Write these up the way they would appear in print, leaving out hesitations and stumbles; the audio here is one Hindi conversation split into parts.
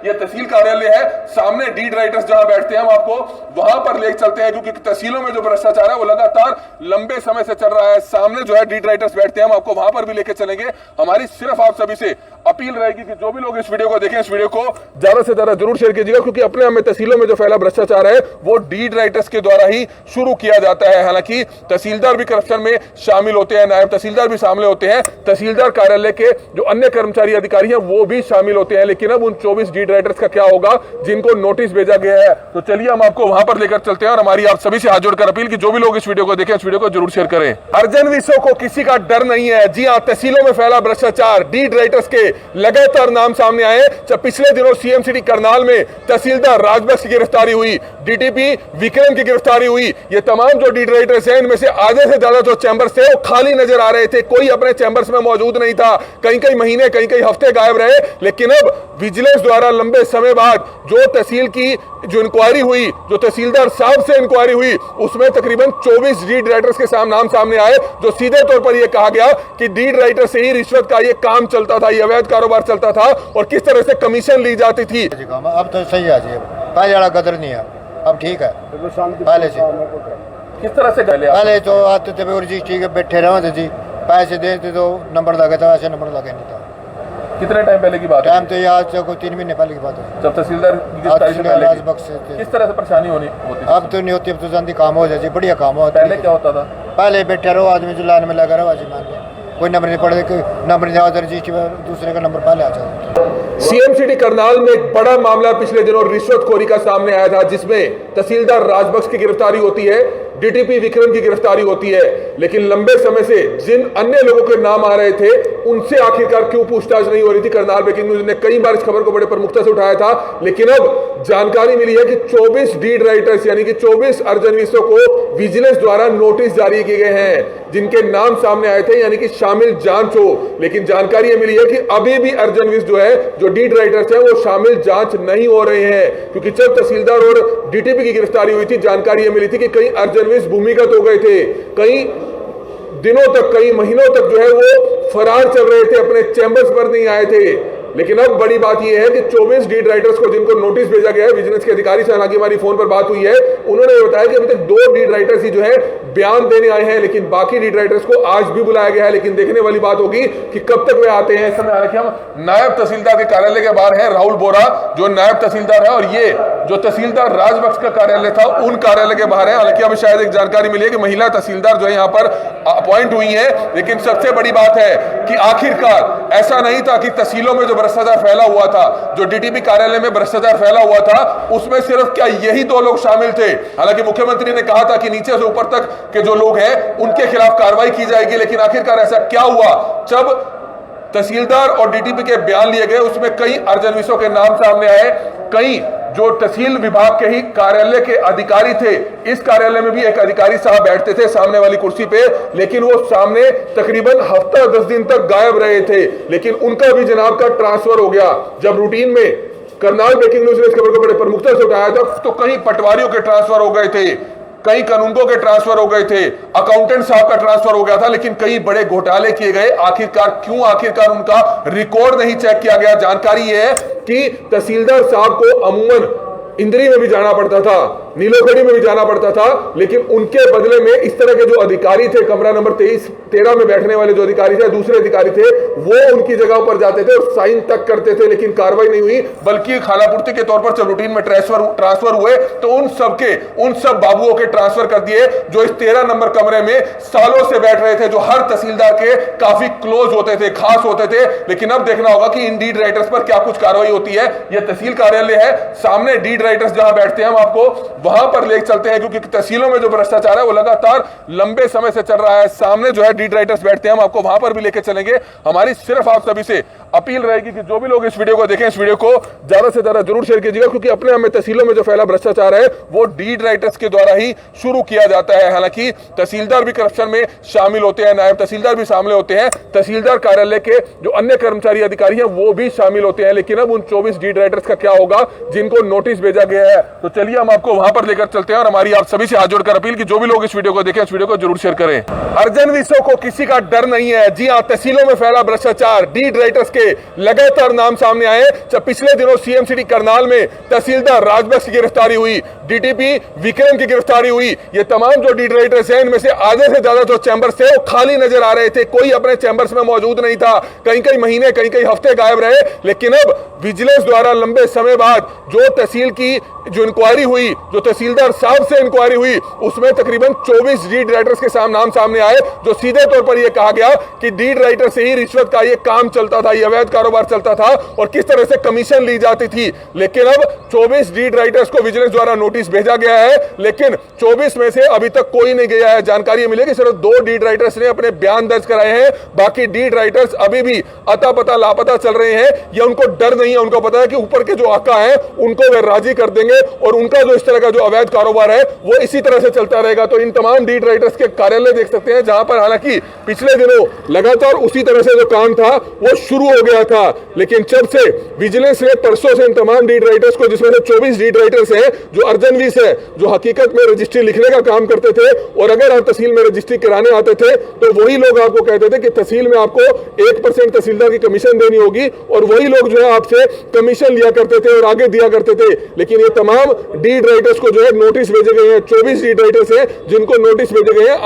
ये तहसील कार्यालय है, सामने डीड राइटर्स जहां बैठते हैं, हम आपको वहां पर ले चलते हैं क्योंकि तहसीलों में जो भ्रष्टाचार है वो लगातार लंबे समय से चल रहा है। सामने जो है डीड राइटर्स बैठते हैं, हम आपको वहां पर भी लेके चलेंगे। हमारी सिर्फ आप सभी से अपील रहेगी कि जो भी लोग इस वीडियो को देखें, इस वीडियो को ज्यादा से ज्यादा जरूर शेयर कीजिएगा क्योंकि अपने में तहसीलों में जो फैला भ्रष्टाचार है वो डीड राइटर्स के द्वारा ही शुरू किया जाता है। हालांकि तहसीलदार भी करप्शन में शामिल होते हैं, नायब तहसीलदार भी शामिल होते हैं, तहसीलदार कार्यालय के जो अन्य कर्मचारी अधिकारी हैं वो भी शामिल होते हैं। लेकिन अब उन 24 डीड राइटर्स का क्या होगा जिनको नोटिस भेजा गया है? तो चलिए हम आपको वहां पर लेकर चलते हैं और हमारी आप सभी से हाथ जोड़कर अपील कि जो भी लोग इस वीडियो को देखें, इस वीडियो को जरूर शेयर करें। अर्जन विसो को किसी का डर नहीं है। जी हां, तहसीलों में फैला भ्रष्टाचार, डीड राइटर्स के लगातार नाम सामने आए। जब पिछले दिनों सीएम सिटी करनाल में तहसीलदार राजबख्श की गिरफ्तारी हुई, डीटीपी विक्रम की गिरफ्तारी हुई, ये तमाम जो डीड राइटर्स हैं इनमें से आधे से ज्यादा जो चैंबर्स थे वो खाली नजर आ रहे थे, कोई अपने चैंबर्स में मौजूद नहीं था। कई कई महीने, कई कई हफ्ते गायब रहे। लेकिन अब विजिलेंस द्वारा लंबे समय बाद जो तहसील की जो इंक्वायरी हुई, जो तहसीलदार साहब से इंक्वायरी हुई, उसमें तकरीबन 24 डीड राइटर्स के नाम सामने आए, जो सीधे तौर पर यह कहा गया कि डीड राइटर से ही रिश्वत का ये काम चलता था, ये अवैध कारोबार चलता था और किस तरह से कमीशन ली जाती थी। अब तो सही है जी, पहले वाला कदर नहीं है, अब ठीक है। पहले से किस तरह से पहले तो आते थे रजिस्ट्री के बैठे रहे जी, पैसे देते तो नंबर लगे था, ऐसे नंबर लगे नहीं था। कितने टाइम पहले की बात है? टाइम तो याद से कोई 3 महीने पहले की बात है, जब तहसीलदार किस तरह से परेशानी होती? अब तो नहीं होती, अब तो जल्दी काम हो जाए जी, बढ़िया काम हो। पहले क्या होता था? पहले बैठे रहो आदमी जो लाइन में लगा रहो, आज मान लो कोई नंबर नहीं पड़े, कोई नंबर नहीं आता, रजिस्ट्री में दूसरे का नंबर पहले आ जाता। सीएम सिटी करनाल में एक बड़ा मामला पिछले दिनों रिश्वतखोरी का सामने आया था, जिसमें तहसीलदार राजबख्श की गिरफ्तारी होती है, डीटीपी विक्रम की गिरफ्तारी होती है। लेकिन लंबे समय से जिन अन्य लोगों के नाम आ रहे थे उनसे आखिरकार क्यों पूछताछ नहीं हो रही थी? करनाल ब्रेकिंग न्यूज ने कई बार इस खबर को बड़े प्रमुखता से उठाया था। लेकिन अब जानकारी मिली है कि 24 डीड राइटर्स यानी कि 24 अर्जनविसों को विजिलेंस द्वारा नोटिस जारी किए गए हैं, जिनके नाम सामने आए थे, यानी कि शामिल जांच हो। लेकिन जानकारी यह मिली है कि अभी भी अर्जनविस जो है, जो डीड राइटर्स हैं, वो शामिल जांच नहीं हो रहे हैं क्योंकि जब तहसीलदार और डीटीपी की गिरफ्तारी हुई थी, जानकारी यह मिली थी कि कई अर्जनविस भूमिगत हो गए थे, कई दिनों तक, कई महीनों तक जो है वो फरार चल रहे थे, अपने चैंबर्स पर नहीं आए थे। लेकिन अब बड़ी बात यह है कि 24 डीड राइटर्स को जिनको नोटिस भेजा गया है, विजिलेंस के अधिकारी से हालांकि हमारी फोन पर बात हुई है, उन्होंने बताया कि अभी तक 2 डीड राइटर्स ही जो है बयान देने आए हैं, लेकिन बाकी डीड राइटर्स को आज भी बुलाया गया है। लेकिन देखने वाली बात होगी कि कब तक वे आते हैं। इस समय हालांकि हम नायब तहसीलदार के कार्यालय के बाहर हैं, राहुल बोरा जो नायब तहसीलदार है, और ये जो तहसीलदार राजबख्श का कार्यालय था उन कार्यालय के बाहर है। हालांकि हमें शायद एक जानकारी मिली है कि महिला तहसीलदार जो है यहाँ पर अपॉइंट हुई है। लेकिन सबसे बड़ी बात है कि आखिरकार ऐसा नहीं था कि तहसीलों में जो भ्रष्टाचार फैला हुआ था, जो डीटीपी कार्यालय में भ्रष्टाचार फैला हुआ था, उसमें सिर्फ क्या यही 2 लोग शामिल थे? हालांकि मुख्यमंत्री ने कहा था कि नीचे से ऊपर तक के जो लोग हैं उनके खिलाफ कार्रवाई की जाएगी। लेकिन आखिरकार ऐसा क्या हुआ? जब तहसीलदार और डीटीपी के बयान लिए गए, उसमें कई अर्जनविसों के नाम सामने आए, कई जो तहसील विभाग के ही कार्यालय के अधिकारी थे। इस कार्यालय में भी एक अधिकारी साहब बैठते थे सामने वाली कुर्सी पे, लेकिन वो सामने तकरीबन हफ्ता 10 दिन तक गायब रहे थे। लेकिन उनका भी जनाब का ट्रांसफर हो गया। जब रूटीन में करनाल ब्रेकिंग न्यूज ने इस खबर को बड़े प्रमुखता से उठाया था, तो कहीं पटवारियों के ट्रांसफर हो गए थे, कई कानूनगों के ट्रांसफर हो गए थे, अकाउंटेंट साहब का ट्रांसफर हो गया था। लेकिन कई बड़े घोटाले किए गए। आखिरकार क्यों? आखिरकार उनका रिकॉर्ड नहीं चेक किया गया। जानकारी यह है कि तहसीलदार साहब को अमूमन इंद्री में भी जाना पड़ता था, नीलोखड़ी में भी जाना पड़ता था, लेकिन उनके बदले में इस तरह के जो अधिकारी थे, कमरा नंबर 23-13 में बैठने वाले जो अधिकारी थे, दूसरे अधिकारी थे, वो उनकी जगह पर जाते थे और साइन तक करते थे। लेकिन कार्रवाई नहीं हुई, बल्कि खानापूर्ति के तौर पर जब रूटीन में ट्रांसफर हुए तो उन सब बाबुओं के ट्रांसफर कर दिए जो इस 13 नंबर कमरे में सालों से बैठ रहे थे, जो हर तहसीलदार के काफी क्लोज होते थे, खास होते थे। लेकिन अब देखना होगा कि इन डीड राइटर्स पर क्या कुछ कार्रवाई होती है। यह तहसील कार्यालय है, सामने डीड राइटर्स जहां बैठते हैं, हम आपको वहां पर ले चलते हैं क्योंकि तहसीलों में जो भ्रष्टाचार है वो लगातार लंबे समय से चल रहा है। सामने जो है डीड राइटर्स बैठते हैं, हम आपको वहां पर भी लेके चलेंगे। हमारी सिर्फ आप सभी से अपील रहेगी कि जो भी लोग इस वीडियो को देखें, इस वीडियो को ज्यादा से ज्यादा जरूर शेयर कीजिएगा क्योंकि अपने में तहसीलों में जो फैला भ्रष्टाचार है वो डीड राइटर्स के द्वारा ही शुरू किया जाता है। हालांकि तहसीलदार भी करप्शन में शामिल होते हैं, नायब तहसीलदार भी शामिल होते हैं, तहसीलदार कार्यालय के जो अन्य कर्मचारी अधिकारी हैं वो भी शामिल होते हैं। लेकिन अब उन 24 डीड राइटर्स का क्या होगा जिनको नोटिस भेजा गया है? तो चलिए हम आपको वहां पर लेकर चलते हैं और हमारी आप सभी से हाथ जोड़कर अपील कि जो भी लोग इस वीडियो को देखें इस वीडियो को जरूर शेयर करें। अर्जन विसो को किसी का डर नहीं है। जी हां, तहसीलों में फैला भ्रष्टाचार, डीड राइटर्स के लगातार नाम सामने आए। जब पिछले दिनों सीएम सिटी करनाल में तहसीलदार राजबख्श की गिरफ्तारी हुई, डीटीपी विक्रम की गिरफ्तारी हुई, ये तमाम जो डीड राइटर्स हैं इनमें से आधे से ज्यादा जो चैंबर्स थे वो खाली नजर आ रहे थे, कोई अपने चैंबर्स में मौजूद नहीं था, कई कई महीने कई कई हफ्ते गायब रहे। लेकिन अब विजिलेंस द्वारा लंबे समय बाद जो तहसील की जो इंक्वायरी हुई, जो तहसीलदार साहब से इंक्वायरी हुई, उसमें तकरीबन 24 डीड राइटर्स के नाम सामने आए, जो सीधे तौर पर यह कहा गया कि डीड राइटर से ही रिश्वत का यह काम चलता था, यह अवैध कारोबार चलता था और किस तरह से कमीशन ली जाती थी। लेकिन अब 24 डीड राइटर्स को विजिलेंस द्वारा नोटिस भेजा गया है, लेकिन 24 में से अभी तक कोई नहीं गया है। जानकारी मिलेगी सिर्फ 2 डीड राइटर्स ने अपने बयान दर्ज कराए हैं, बाकी डीड राइटर्स अभी भी अता पता लापता चल रहे हैं। यह उनको डर नहीं है, उनको पता है कि ऊपर के जो आका हैं उनको वे राजी कर देंगे और उनका जो इस तरह का जो अवैध कारोबार है वो इसी तरह से चलता रहेगा। तो इन तमाम डीड राइटर्स के कार्यालय देख सकते हैं, जहां पर हालांकि पिछले दिनों लगातार उसी तरह से जो काम था वो शुरू हो गया था, लेकिन जब से विजिलेंस ने परसों से इन तमाम डीड राइटर्स को, जिसमें से 24 डीड राइटर्स हैं जो अर्जन वीस है, जो हकीकत में रजिस्ट्री लिखने का काम करते थे और अगर आप तहसील में रजिस्ट्री कराने आते थे तो वही लोग आपको कहते थे कि तहसील में आपको 1% तहसीलदार की कमीशन देनी होगी और वही लोग जो है आपसे कमीशन लिया करते थे और आगे दिया करते थे। लेकिन ये तमाम डीड राइटर्स को जो है नोटिस भेजे गए हैं, 24 डीड राइटर्स हैं जिनको नोटिस भेजे गए हैं।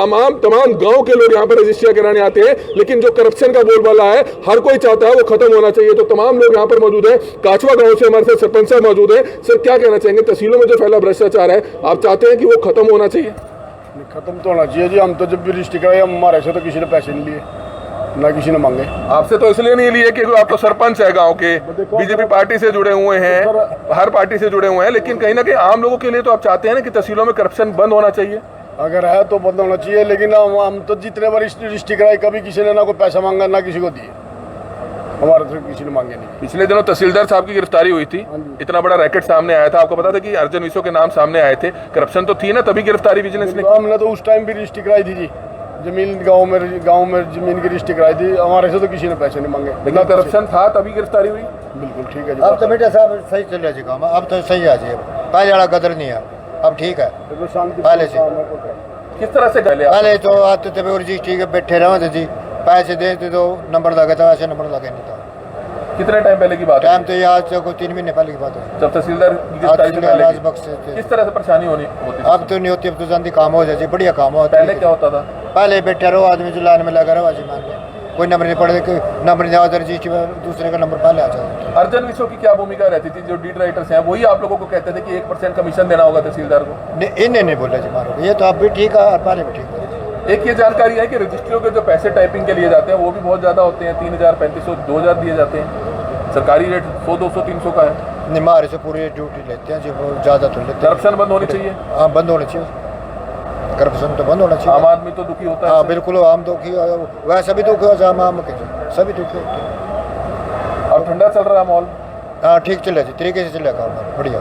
तमाम गांव के लोग यहाँ पर रजिस्ट्रियां कराने आते हैं, लेकिन जो करप्शन का बोलबाला है हर कोई चाहता है वो खत्म होना चाहिए। तो तमाम लोग यहाँ पर मौजूद है। काचवा गांव से हमारे साथ सरपंच साहब मौजूद है। सर, क्या कहना चाहेंगे, तहसीलों में जो फैला भ्रष्टाचार है आप चाहते हैं कि वो खत्म होना चाहिए? खत्म तो होना चाहिए जी। हम तो जब भी रजिस्ट्री कराए हमारे से तो किसी ने पैसे नहीं लिए, ना किसी ने मांगे। आपसे तो इसलिए नहीं लिए कि आप तो सरपंच है गांव के, बीजेपी पार्टी से जुड़े हुए हैं, हर पार्टी से जुड़े हुए हैं, लेकिन कहीं ना कहीं आम लोगों के लिए तो आप चाहते हैं ना कि तहसीलों में करप्शन बंद होना चाहिए। अगर है तो बंद होना चाहिए, लेकिन हम तो जितने बार रजिस्ट्री कराई कभी किसी ने ना कोई पैसा मांगा ना किसी को दिए, हमारे तो किसी ने मांगे नहीं। पिछले दिनों तहसीलदार साहब की गिरफ्तारी हुई थी, इतना बड़ा रैकेट सामने आया था, आपको पता था कि अर्जन विसो के नाम सामने आए थे, करप्शन तो थी ना, तभी गिरफ्तारी विजिलेंस ने। हमने तो उस टाइम भी रजिस्ट्री कराई थी जी, जमीन गांव में जमीन की रजिस्ट्री कराई थी, हमारे से तो किसी ने पैसे नहीं मांगे, लेकिन करप्शन था तभी गिरफ्तारी हुई। बिल्कुल ठीक है जी। अब तो बेटा साहब सही चल रहा जी काम, अब तो सही आ जी, पहले वाला कदर नहीं है, अब ठीक है। पहले से किस तरह से पहले तो आते थे रजिस्ट्री के बैठे रहे जी, पैसे देते तो नंबर लगा था, वैसे नंबर लगे नहीं था। कितने टाइम पहले की बात है? टाइम तो याद से कोई 3 महीने पहले की बात है, जब तहसीलदार की गिरफ्तारी से पहले राजबख्श से। किस तरह से परेशानी होती थी? अब तो नहीं होती, अब तो जल्दी काम हो जाए, बढ़िया काम हो। पहले क्या होता था? पहले बैठे रहो आदमी जो लाइन में लगा रहो, आज मान ले कोई नंबर नहीं पड़े, नंबर नहीं जाता रजिस्ट्री में, दूसरे का नंबर पहले आ जाता। अर्जन विसो की क्या भूमिका रहती थी? जो डीड राइटर्स हैं वही आप लोगों को कहते थे कि 1% कमीशन देना होगा तहसीलदार को। इन्हें नहीं बोला जी मारो, ये तो अब भी ठीक है और पहले भी ठीक है। एक ये जानकारी है कि रजिस्ट्रियों के जो पैसे टाइपिंग के लिए जाते हैं वो भी बहुत ज़्यादा होते हैं, 3000, 3500, 2000 दिए जाते हैं। सरकारी रेट 100, 200, 300 का है। नहीं, हमारे से पूरी ड्यूटी लेते हैं जी, बहुत ज़्यादा तो लेते हैं। करप्शन बंद होनी चाहिए। हाँ, बंद होना चाहिए, करप्शन तो बंद होना चाहिए। आम आदमी तो दुखी होता है। हाँ बिल्कुल, आम दुखी, वैसे भी दुखी हो, आम के सभी दुखी होते हैं। अब ठंडा चल रहा है माहौल? हाँ ठीक चले जी, तरीके से चलेगा काम बढ़िया।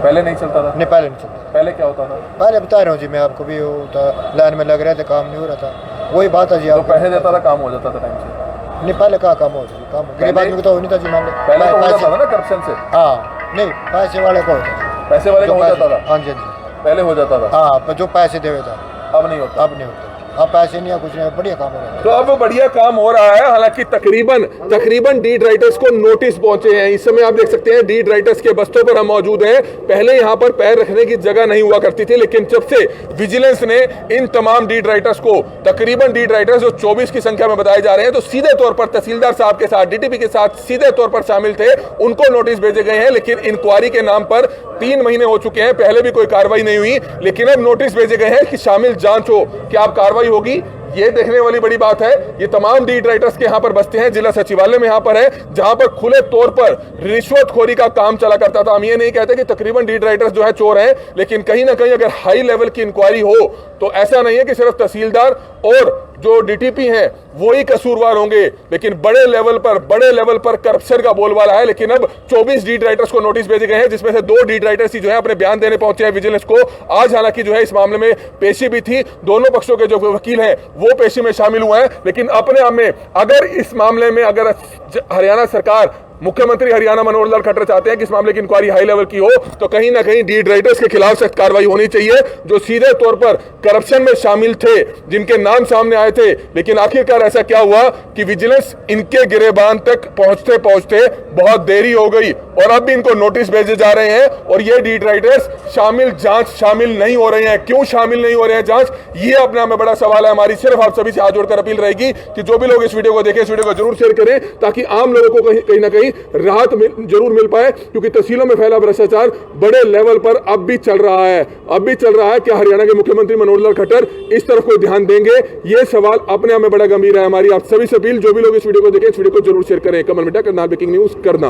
पहले नहीं चलता था? नहीं, पहले नहीं चलता। पहले क्या होता था? पहले बता रहा हूँ जी मैं आपको, भी होता लाइन में लग रहे थे, काम नहीं हो रहा था, वही बात है जी। तो पैसे देता था काम हो जाता था टाइम से? नहीं, पहले कहाँ काम होता जी, काम गरीब आदमी को तो हो नहीं था जी, मान लो पहले तो हो जाता था ना करप्शन से। हाँ नहीं, पैसे वाले को होता था, पैसे वाले को हो जाता था। हाँ जी हाँ जी, पहले हो जाता था। हाँ जो पैसे देवे था, अब नहीं होता। अब नहीं होता, अब पैसे नहीं है, कुछ नहीं, बढ़िया काम हो रहा है। तो अब बढ़िया काम हो रहा है। हालांकि तकरीबन डीड राइटर्स को नोटिस पहुंचे हैं। इस समय आप देख सकते हैं डीड राइटर्स के बस्तों पर हम मौजूद हैं। पहले यहां पर पैर रखने की जगह नहीं हुआ करती थी, लेकिन जब से विजिलेंस ने इन तमाम डीड राइटर्स को, तकरीबन डीड राइटर्स जो 24 की संख्या में बताए जा रहे हैं, तो सीधे तौर पर तहसीलदार साहब के साथ, डीटीपी के साथ सीधे तौर पर शामिल थे, उनको नोटिस भेजे गए हैं। लेकिन इंक्वायरी के नाम पर 3 महीने हो चुके हैं, पहले भी कोई कार्रवाई नहीं हुई, लेकिन अब नोटिस भेजे गए हैं कि शामिल जांच हो, क्या अब कार्रवाई होगी। ये देखने वाली बड़ी बात है। ये तमाम डीड राइटर्स के यहाँ पर बसते हैं, जिला सचिवालय में यहाँ पर है, जहां पर खुले तौर पर रिश्वतखोरी का काम चला करता था। हम ये नहीं कहते कि तकरीबन डीड राइटर्स जो है चोर हैं, लेकिन कहीं ना कहीं अगर हाई लेवल की इंक्वायरी हो तो ऐसा नहीं है कि सिर्फ तहसीलदार और जो डीटीपी हैं वही कसूरवार होंगे, लेकिन बड़े लेवल पर करप्शन का बोलबाला है। लेकिन अब 24 डीड राइटर्स को नोटिस भेजे गए हैं, जिसमें से 2 डीड राइटर्स ही जो है अपने बयान देने पहुंचे हैं विजिलेंस को। आज हालांकि जो है इस मामले में पेशी भी थी, दोनों पक्षों के जो वकील हैं वो पेशी में शामिल हुए हैं। लेकिन अपने आप में अगर इस मामले में अगर हरियाणा सरकार मुख्यमंत्री हरियाणा मनोहर लाल खट्टर चाहते हैं कि इस मामले की इंक्वायरी हाई लेवल की हो, तो कहीं ना कहीं डीड राइटर्स के खिलाफ सख्त कार्रवाई होनी चाहिए, जो सीधे तौर पर करप्शन में शामिल थे, जिनके नाम सामने आए थे। लेकिन आखिरकार ऐसा क्या हुआ कि विजिलेंस इनके गिरेबान तक पहुंचते पहुंचते बहुत देरी हो गई और अब भी इनको नोटिस भेजे जा रहे हैं और ये डीड राइटर्स शामिल नहीं हो रहे हैं। क्यों शामिल नहीं हो रहे हैं जांच, ये अपने आप में बड़ा सवाल है। हमारी सिर्फ आप सभी से हाथ जोड़कर अपील रहेगी कि जो भी लोग इस वीडियो को देखें, इस वीडियो को जरूर शेयर करें, ताकि आम लोगों को कहीं ना कहीं राहत जरूर मिल पाए, क्योंकि तहसीलों में फैला भ्रष्टाचार बड़े लेवल पर अब भी चल रहा है। क्या हरियाणा के मुख्यमंत्री मनोहर लाल खट्टर इस तरफ कोई ध्यान देंगे? यह सवाल अपने आप में बड़ा गंभीर है। हमारी आप सभी से अपील, जो भी लोग इस वीडियो को देखें, इस वीडियो को जरूर शेयर करें। कमल मिटा करनाल ब्रेकिंग न्यूज करना।